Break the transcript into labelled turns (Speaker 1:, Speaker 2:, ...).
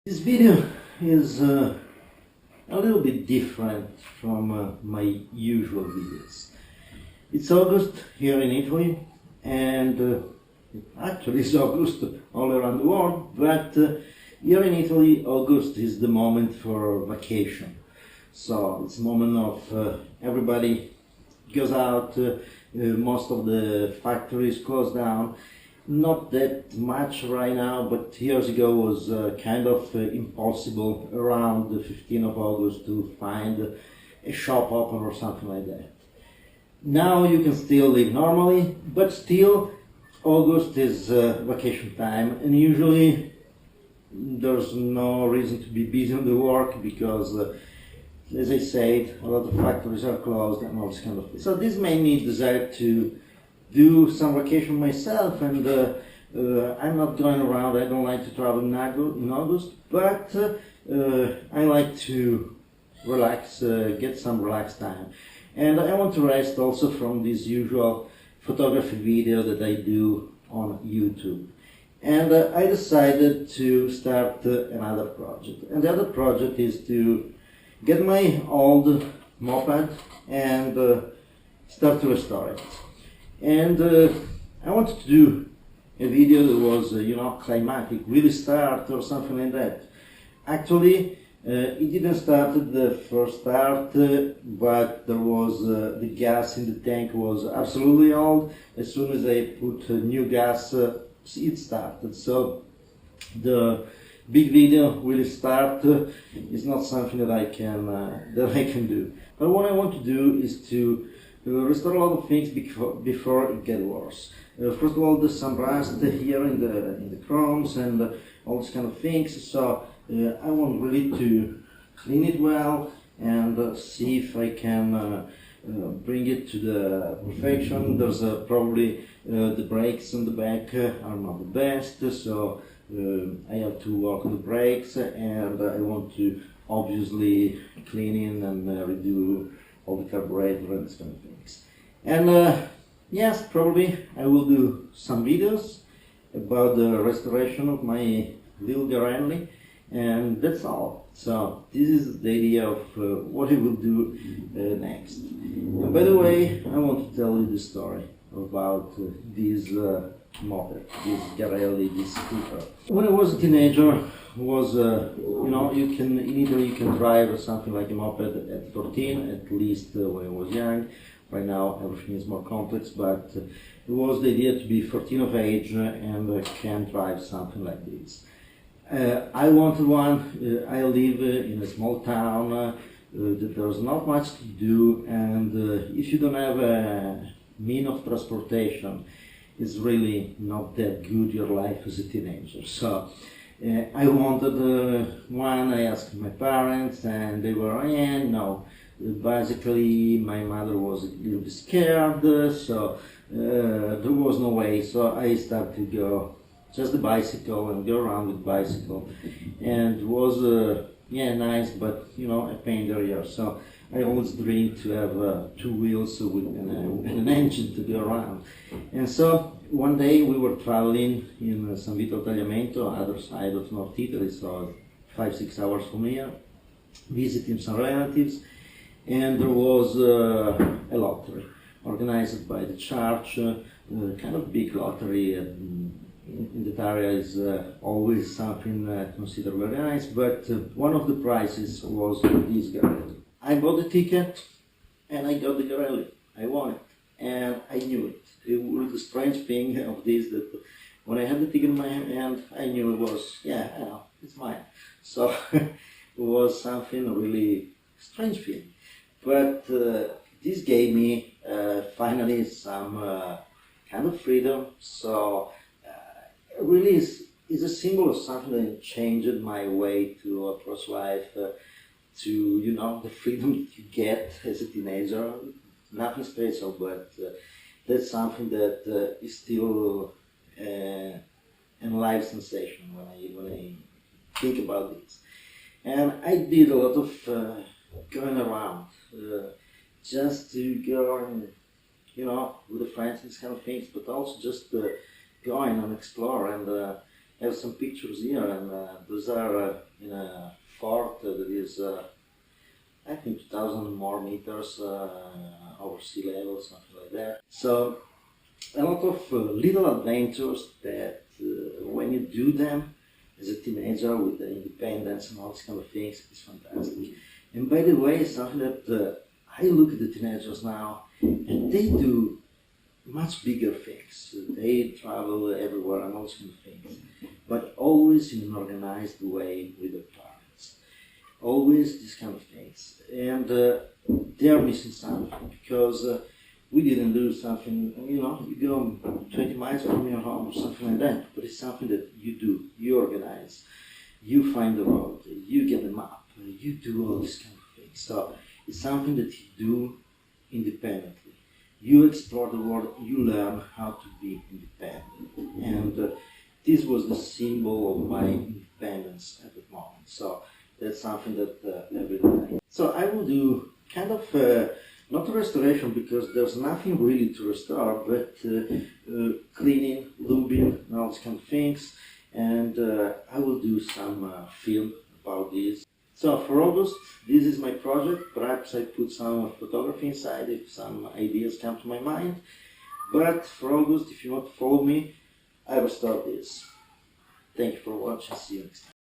Speaker 1: This video is a little bit different from my usual videos. It's August here in Italy, and actually it's August all around the world, but here in Italy August is the moment for vacation. So it's a moment of everybody goes out, most of the factories close down. Not that much right now, but years ago was kind of impossible around the 15th of August to find a shop open or something like that. Now you can still live normally, but still August is vacation time, and usually there's no reason to be busy on the work because as I said, a lot of factories are closed and all this kind of thing. So this made me desire to do some vacation myself, and I'm not going around. I don't like to travel in August, but I like to relax, get some relaxed time. And I want to rest also from this usual photography video that I do on YouTube. And I decided to start another project. And the other project is to get my old moped and start to restore it. And I wanted to do a video that was, climatic, really start or something like that. Actually, it didn't start at the first start, but there was the gas in the tank was absolutely old. As soon as I put new gas, it started. So the big video really start is not something that I can do. But what I want to do is to restore a lot of things before it gets worse. First of all, there's some rust here in the chromes and all these kind of things. So I want really to clean it well and see if I can bring it to the perfection. There's probably the brakes on the back are not the best, so I have to work on the brakes, and I want to obviously clean in and redo all the carburetor and these kind of things. And yes, probably I will do some videos about the restoration of my little Garelli, and that's all. So this is the idea of what I will do next. And by the way, I want to tell you the story about this moped, this Garelli, this scooter. When I was a teenager, in Italy you can drive something like a moped at 13, at least when I was young. Right now everything is more complex, but it was the idea to be 14 of age and can drive something like this. I wanted one. I live in a small town, there's not much to do, and if you don't have a mean of transportation, it's really not that good your life as a teenager. So I wanted one. I asked my parents, and they were, no. Basically, my mother was a little bit scared, so there was no way. So I started to go just the bicycle and go around with bicycle, and it was nice, but a pain in the rear. So I always dreamed to have two wheels with an engine to go around. And so one day we were traveling in San Vito al Tagliamento, other side of North Italy, so 5-6 hours from here, visiting some relatives, and there was a lottery organized by the church, kind of big lottery. In that area is always something considered very nice, but one of the prizes was this Garelli. I bought the ticket and I got the Garelli. I won it, and I knew it. It was the strange thing of this, that when I had the ticket in my hand, I knew it was, I know, it's mine. So it was something really strange thing. But this gave me finally some kind of freedom. So it really is a symbol of something that changed my way to approach life, to the freedom that you get as a teenager. Nothing special, but that's something that is still a live sensation when I think about this. And I did a lot of going around, just to go and, with the friends and these kind of things, but also just going and explore. And have some pictures here, and those are in a fort that is, I think, 2,000 more meters over sea level, something like that. So a lot of little adventures that when you do them as a teenager with the independence and all these kind of things, it's fantastic. And by the way, it's something that I look at the teenagers now, and they do much bigger things. They travel everywhere and all those kind of things, but always in an organized way with their parents. Always these kind of things. And they are missing something, because we didn't do something, you know, you go 20 miles from your home or something like that, but it's something that you do, you organize, you find the road, you get the map, you do all these kind of things. So it's something that you do independently. You explore the world, you learn how to be independent. And this was the symbol of my independence at the moment. So that's something that I really like. So I will do kind of not a restoration, because there's nothing really to restore, but cleaning, lubing, and all these kind of things. And I will do some film about this. So for August, this is my project. Perhaps I put some photography inside if some ideas come to my mind. But for August, if you want to follow me, I will start this. Thank you for watching. See you next time.